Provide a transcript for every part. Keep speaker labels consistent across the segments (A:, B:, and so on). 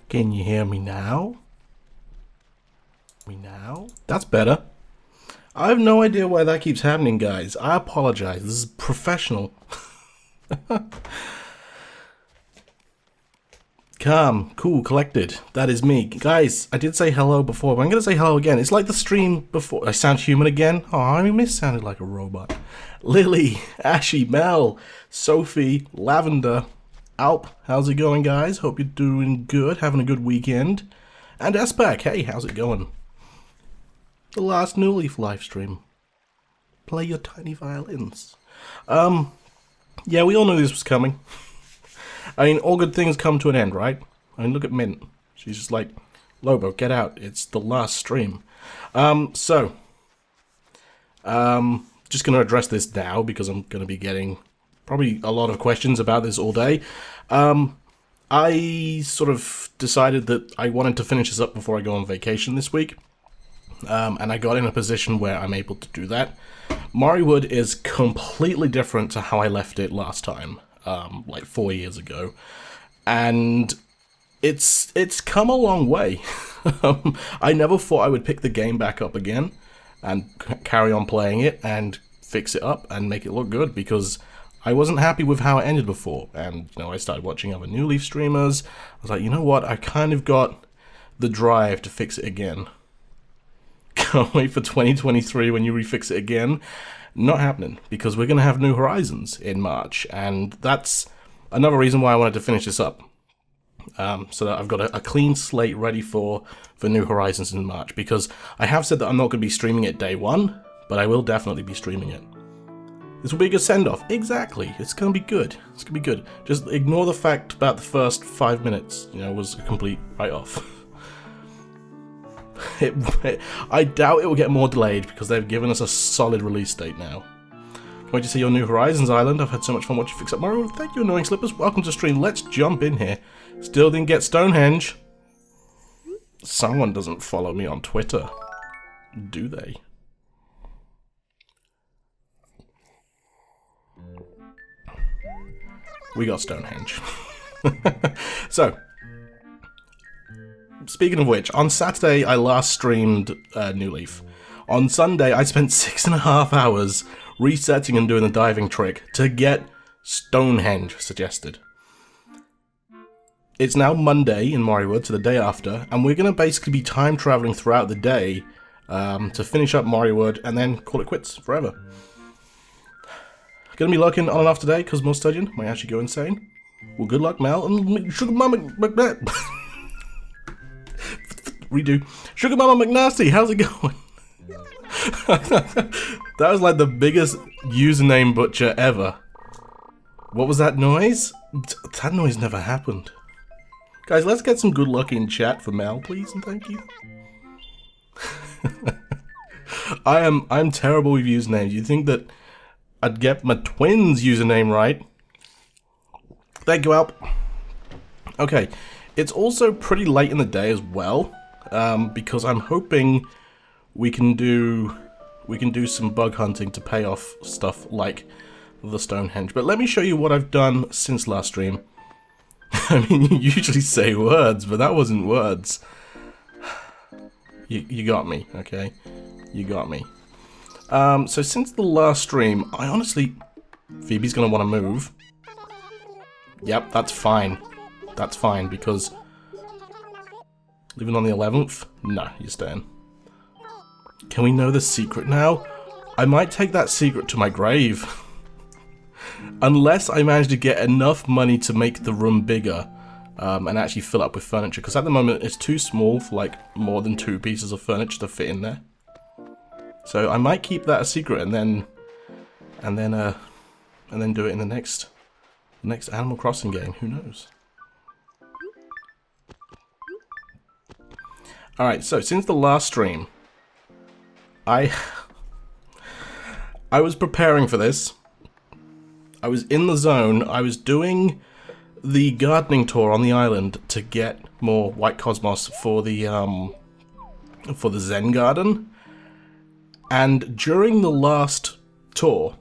A: Can you hear me now? That's better. I have no idea why that keeps happening, guys. I apologize. This is professional. Calm, cool, collected. That is me. Guys, I did say hello before, but I'm going to say hello again. It's like the stream before. I sound human again? Oh, I sounded like a robot. Lily, Ashy, Mel, Sophie, Lavender, Alp. How's it going, guys? Hope you're doing good, having a good weekend. And Espak, hey, how's it going? The last New Leaf livestream. Play your tiny violins. Yeah, we all knew this was coming. I mean, all good things come to an end, right? I mean, look at Mint. She's just like, Lobo, get out. It's the last stream. Just going to address this now because I'm going to be getting probably a lot of questions about this all day. I sort of decided that I wanted to finish this up before I go on vacation this week. And I got in a position where I'm able to do that. Moriwood is completely different to how I left it last time, like 4 years ago. And it's come a long way. I never thought I would pick the game back up again and carry on playing it and fix it up and make it look good, because I wasn't happy with how it ended before. And, you know, I started watching other New Leaf streamers. I was like, you know what, I kind of got the drive to fix it again. Can't wait for 2023 when you refix it again. Not happening, because we're going to have New Horizons in March, and that's another reason why I wanted to finish this up. So that I've got a clean slate ready for New Horizons in March, because I have said that I'm not going to be streaming it day one, but I will definitely be streaming it. This will be a good send-off. Exactly. It's going to be good. It's going to be good. Just ignore the fact about the first 5 minutes, you know, was a complete write-off. I doubt it will get more delayed because they've given us a solid release date now. Can't wait to see your New Horizons island. I've had so much fun watching Fix Up Mario. Thank you, Annoying Slippers. Welcome to stream. Let's jump in here. Still didn't get Stonehenge. Someone doesn't follow me on Twitter, do they? We got Stonehenge. So, speaking of which, on Saturday I last streamed New Leaf. On Sunday I spent 6.5 hours resetting and doing the diving trick to get Stonehenge suggested. It's now Monday in Moriwood, so the day after, and we're going to basically be time travelling throughout the day to finish up Moriwood and then call it quits forever. Gonna be lurking on and off today because most Sturgeon might actually go insane. Well, good luck, Mel, and Sugar Mama redo. Sugar Mama McNasty, how's it going? That was like the biggest username butcher ever. What was that noise? That noise never happened. Guys, let's get some good luck in chat for Mel, please, and thank you. I'm terrible with usernames. You'd think that I'd get my twins' username right. Thank you, Alp. Okay, it's also pretty late in the day as well, because I'm hoping we can do some bug hunting to pay off stuff like the Stonehenge. But let me show you what I've done since last stream. I mean, you usually say words, but that wasn't words. You got me, okay? You got me. So since the last stream, I honestly... Phoebe's gonna want to move. Yep, that's fine. That's fine, because... Leaving on the 11th? No, you're staying. Can we know the secret now? I might take that secret to my grave. Unless I manage to get enough money to make the room bigger, and actually fill up with furniture, because at the moment it's too small for like more than 2 pieces of furniture to fit in there. So I might keep that a secret and then do it in the next Animal Crossing game. Who knows? All right. So since the last stream, I was preparing for this. I was in the zone. I was doing the gardening tour on the island to get more white cosmos for the Zen garden. And during the last tour,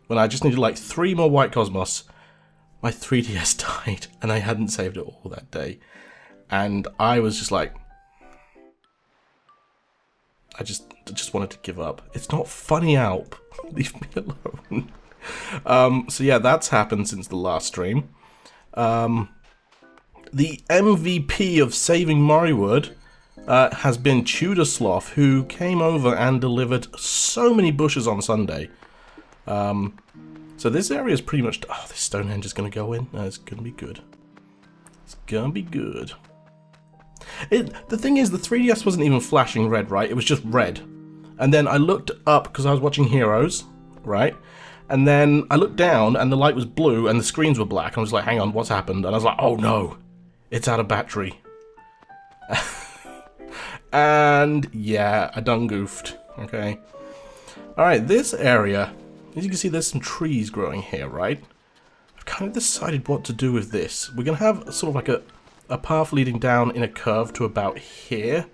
A: when I just needed like 3 more white cosmos, my 3DS died, and I hadn't saved it all that day. and I was just like, I just wanted to give up. It's not funny, Alp. Leave me alone. So yeah, that's happened since the last stream. The MVP of saving Moriwood has been Tudor Sloth, who came over and delivered so many bushes on Sunday. So this area is pretty much... Oh, this Stonehenge is going to go in. It's going to be good. It's going to be good. The thing is, the 3DS wasn't even flashing red, right? It was just red. And then I looked up, because I was watching Heroes, right? And then I looked down, and the light was blue, and the screens were black. And I was like, hang on, what's happened? And I was like, oh no, it's out of battery. And yeah, I done goofed, okay? Alright, this area, as you can see, there's some trees growing here, right? I've kind of decided what to do with this. We're going to have sort of like a path leading down in a curve to about here.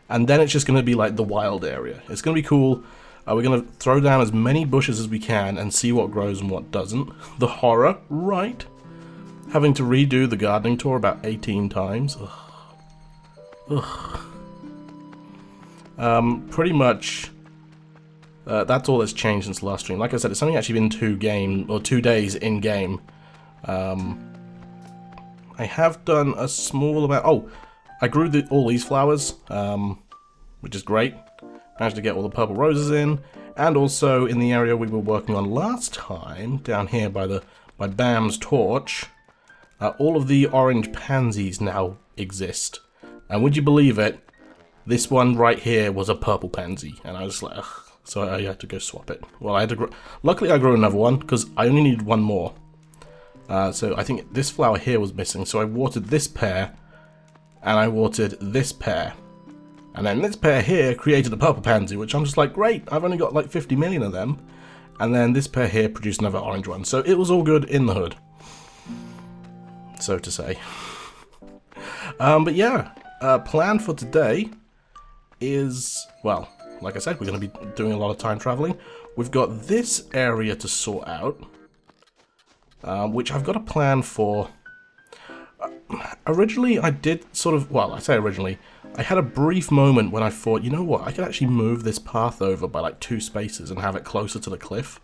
A: And then it's just going to be like the wild area. It's going to be cool. We're going to throw down as many bushes as we can and see what grows and what doesn't. The horror, right? Having to redo the gardening tour about 18 times. Ugh. Ugh. Pretty much, that's all that's changed since the last stream. Like I said, it's only actually been 2 days in game. I have done a small amount. Oh, I grew all these flowers, which is great. Managed to get all the purple roses in, and also in the area we were working on last time, down here by Bam's torch, all of the orange pansies now exist. And would you believe it? This one right here was a purple pansy, and I was like, ugh. So I had to go swap it. Well, I had to grow. Luckily, I grew another one because I only needed one more. So I think this flower here was missing. So I watered this pair, and I watered this pair, and then this pair here created a purple pansy, which I'm just like, great. I've only got like 50 million of them, and then this pair here produced another orange one. So it was all good in the hood, so to say. But yeah, plan for today is, well, like I said, we're going to be doing a lot of time traveling. We've got this area to sort out, which I've got a plan for. Originally, I did sort of, well, I say originally, I had a brief moment when I thought, you know what, I could actually move this path over by like 2 spaces and have it closer to the cliff.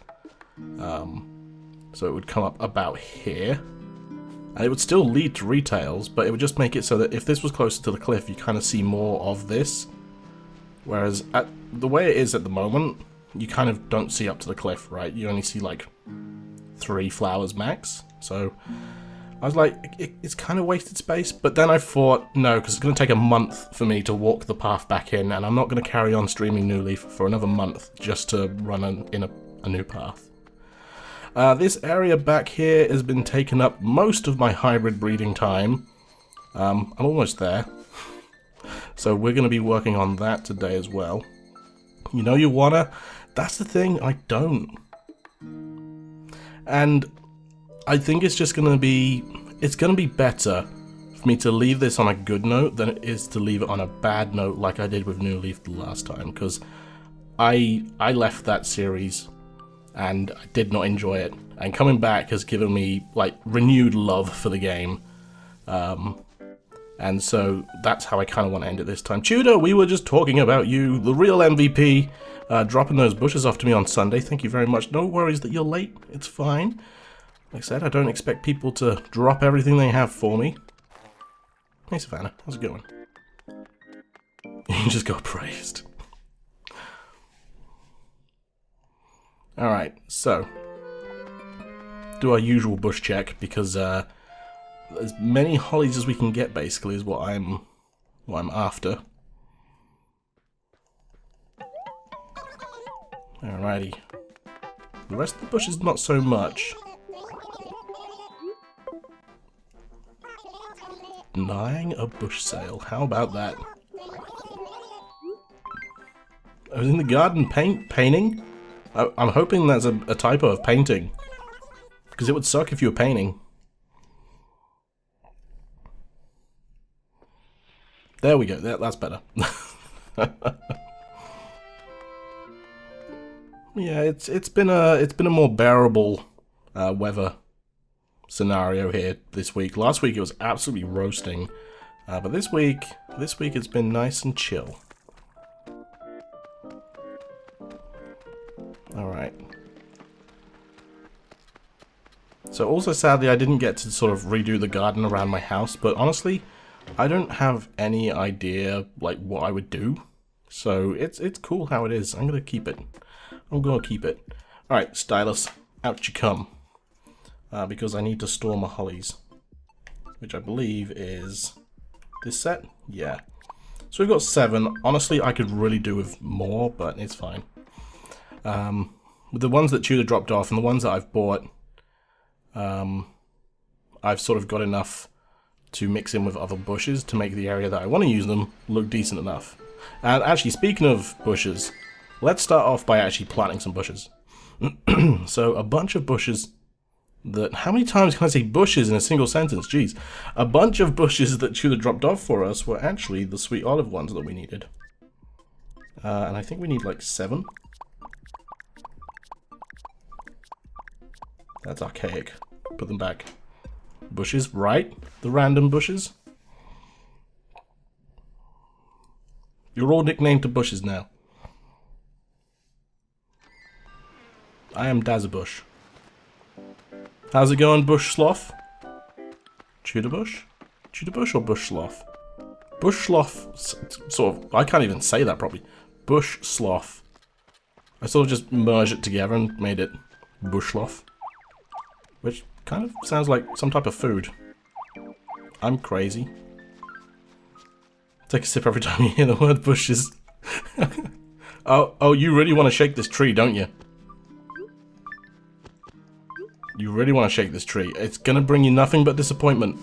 A: So it would come up about here. And it would still lead to retails, but it would just make it so that if this was closer to the cliff, you kind of see more of this. Whereas, the way it is at the moment, you kind of don't see up to the cliff, right? You only see like 3 flowers max. So I was like, it's kind of wasted space. But then I thought, no, because it's going to take a month for me to walk the path back in, and I'm not going to carry on streaming New Leaf for another month just to run in a new path. This area back here has been taking up most of my hybrid breeding time. I'm almost there. So we're going to be working on that today as well. You know you wanna? That's the thing, I don't. And I think it's just going to be... It's going to be better for me to leave this on a good note than it is to leave it on a bad note like I did with New Leaf the last time. Because I left that series and I did not enjoy it. And coming back has given me like renewed love for the game. And so that's how I kind of want to end it this time. Tudor, we were just talking about you, the real MVP, dropping those bushes off to me on Sunday. Thank you very much. No worries that you're late. It's fine. Like I said, I don't expect people to drop everything they have for me. Hey, Savannah. How's it going? You just got praised. Alright, so do our usual bush check because as many hollies as we can get basically is what I'm after. Alrighty. The rest of the bush is not so much. Denying a bush sale. How about that? I was in the garden painting? I'm hoping that's a typo of painting. Because it would suck if you were painting. There we go. That's better. Yeah, it's been a more bearable weather scenario here this week. Last week it was absolutely roasting. But this week it's been nice and chill. Alright. So also sadly I didn't get to sort of redo the garden around my house, but honestly, I don't have any idea like what I would do. So it's cool how it is. I'm gonna keep it. I'm gonna keep it. Alright, stylus, out you come. Because I need to store my hollies. Which I believe is this set? Yeah. So we've got 7. Honestly, I could really do with more, but it's fine. With the ones that Tudor dropped off and the ones that I've bought, I've sort of got enough to mix in with other bushes to make the area that I want to use them look decent enough. And actually, speaking of bushes, let's start off by actually planting some bushes. So, a bunch of bushes that... How many times can I say bushes in a single sentence? Jeez. A bunch of bushes that Tudor dropped off for us were actually the sweet olive ones that we needed. And I think we need like 7. That's archaic. Put them back. Bushes, right? The random bushes. You're all nicknamed to bushes now. I am Dazabush. How's it going, Bush Sloth? Tudor Bush? Tudor Bush or Bush Sloth? Bush Sloth, sort of, I can't even say that properly. Bush Sloth. I sort of just merged it together and made it Bush Sloth. Which kind of sounds like some type of food. I'm crazy. Take a sip every time you hear the word bushes. Oh, you really want to shake this tree, don't you? You really want to shake this tree. It's gonna bring you nothing but disappointment.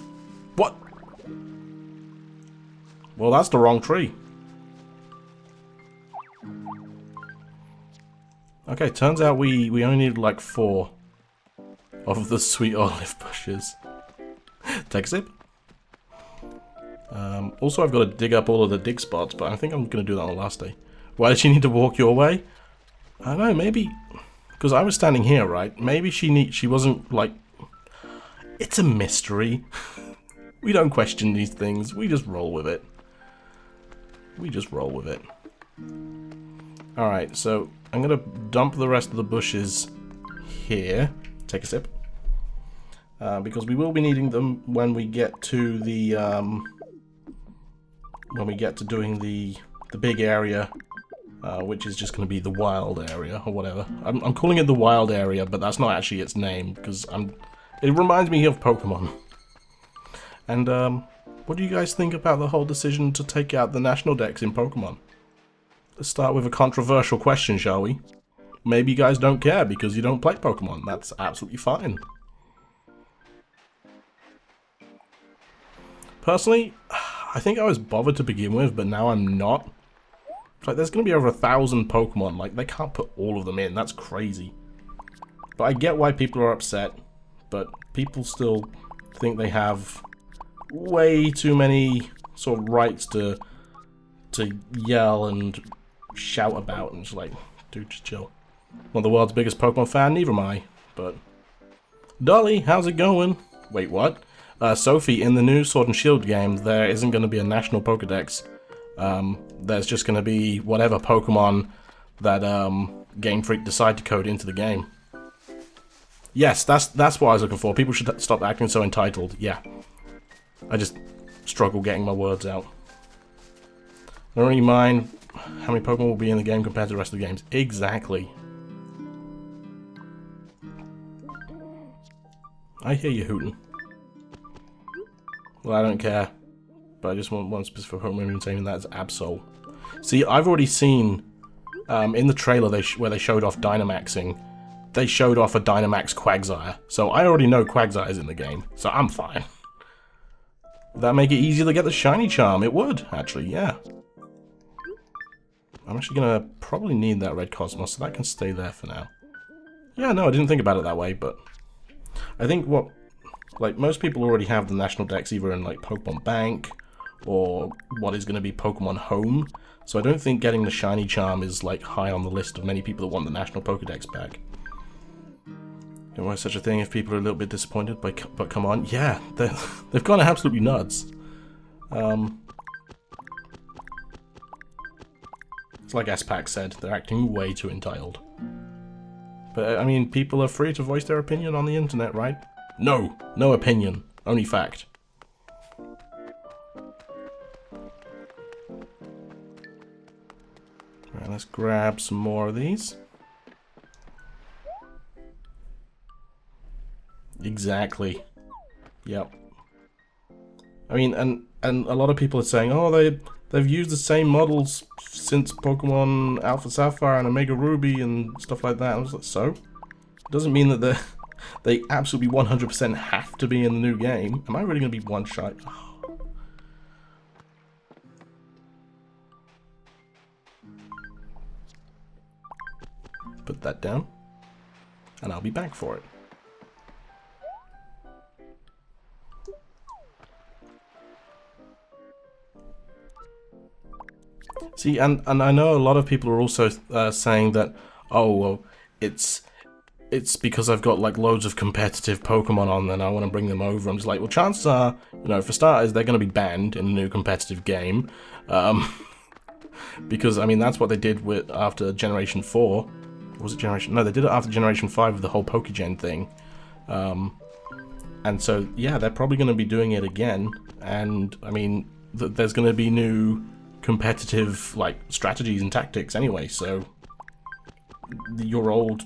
A: What? Well, that's the wrong tree. Okay, turns out we only needed like 4 of the sweet olive bushes. Take a sip. Also, I've got to dig up all of the dig spots, but I think I'm going to do that on the last day. Why did she need to walk your way? I don't know, maybe... Because I was standing here, right? Maybe she wasn't, like... It's a mystery. We don't question these things. We just roll with it. We just roll with it. Alright, so I'm going to dump the rest of the bushes here. Take a sip. Because we will be needing them when we get to the... when we get to doing the big area, which is just going to be the wild area, or whatever. I'm calling it the wild area, but that's not actually its name, because it reminds me of Pokemon. And, what do you guys think about the whole decision to take out the national dex in Pokemon? Let's start with a controversial question, shall we? Maybe you guys don't care because you don't play Pokemon. That's absolutely fine. Personally, I think I was bothered to begin with, but now I'm not. It's like, there's going to be over 1,000 Pokemon. Like, they can't put all of them in. That's crazy. But I get why people are upset. But people still think they have way too many sort of rights to yell and shout about. And just like, dude, just chill. Not the world's biggest Pokemon fan, neither am I. But, Dolly, how's it going? Wait, what? Sophie, in the new Sword and Shield game, there isn't going to be a national Pokedex. There's just going to be whatever Pokemon that Game Freak decide to code into the game. Yes, that's what I was looking for. People should stop acting so entitled. Yeah. I just struggle getting my words out. I don't really mind how many Pokemon will be in the game compared to the rest of the games. Exactly. I hear you hooting. Well, I don't care. But I just want one specific Pokemon and saying that's Absol. See, I've already seen in the trailer where they showed off Dynamaxing, they showed off a Dynamax Quagsire. So I already know Quagsire's in the game, so I'm fine. Would that make it easier to get the Shiny Charm? It would, actually, yeah. I'm actually gonna probably need that Red Cosmos, so that can stay there for now. Yeah, no, I didn't think about it that way, but I think like, most people already have the national dex either in, like, Pokemon Bank, or what is going to be Pokemon Home, so I don't think getting the Shiny Charm is, like, high on the list of many people that want the national Pokedex back. There was such a thing if people are a little bit disappointed, but come on, yeah, they've gone absolutely nuts. It's like S-Pac said, they're acting way too entitled. But, I mean, people are free to voice their opinion on the internet, right? No! No opinion. Only fact. Right, let's grab some more of these. Exactly. Yep. I mean, and a lot of people are saying, oh, they've used the same models since Pokemon Alpha Sapphire and Omega Ruby and stuff like that. I was like, so? It doesn't mean that they absolutely 100% have to be in the new game. Am I really going to be one shot? Oh. Put that down, and I'll be back for it. See, and I know a lot of people are also saying that, oh, well, it's because I've got, like, loads of competitive Pokemon on and I want to bring them over. I'm just like, well, chances are, you know, for starters, they're going to be banned in a new competitive game. Because, I mean, that's what they did with after Generation 4. Was it Generation... No, they did it after Generation 5 with the whole Pokegen thing. And so, yeah, they're probably going to be doing it again. And, I mean, there's going to be new competitive, like, strategies and tactics anyway, so your old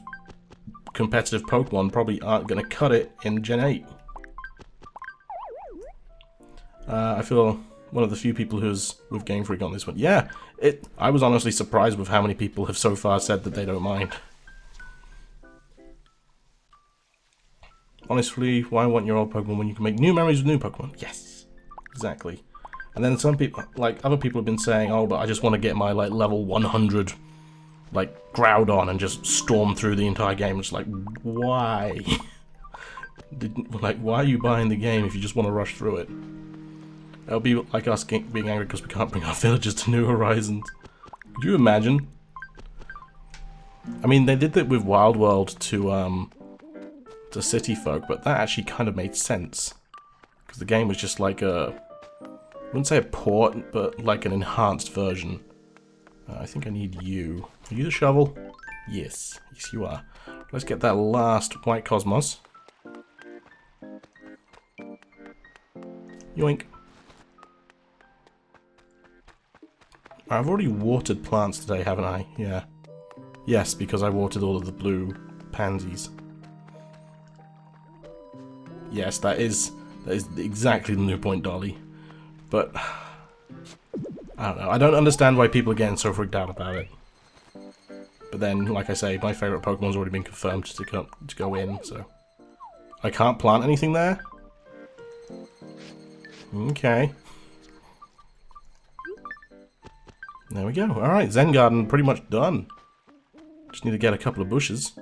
A: competitive Pokemon probably aren't going to cut it in Gen 8. I feel one of the few people who's with Game Freak on this one. Yeah, I was honestly surprised with how many people have so far said that they don't mind. Honestly, why want your old Pokemon when you can make new memories with new Pokemon? Yes, exactly. And then some people, like, other people have been saying, oh, but I just want to get my, like, level 100, like, Groudon and just storm through the entire game. It's like, why? Like, why are you buying the game if you just want to rush through it? It'll be like us being angry because we can't bring our villagers to New Horizons. Could you imagine? I mean, they did that with Wild World to City Folk, but that actually kind of made sense. Because the game was just like a... I wouldn't say a port, but like an enhanced version. I think I need you. Are you the shovel? Yes. Yes, you are. Let's get that last White Cosmos. Yoink. I've already watered plants today, haven't I? Yeah. Yes, because I watered all of the blue pansies. Yes, that is exactly the new point, Dolly. But I don't know. I don't understand why people are getting so freaked out about it. But then, like I say, my favourite Pokemon's already been confirmed to go in, so I can't plant anything there. Okay. There we go. Alright, Zen Garden pretty much done. Just need to get a couple of bushes.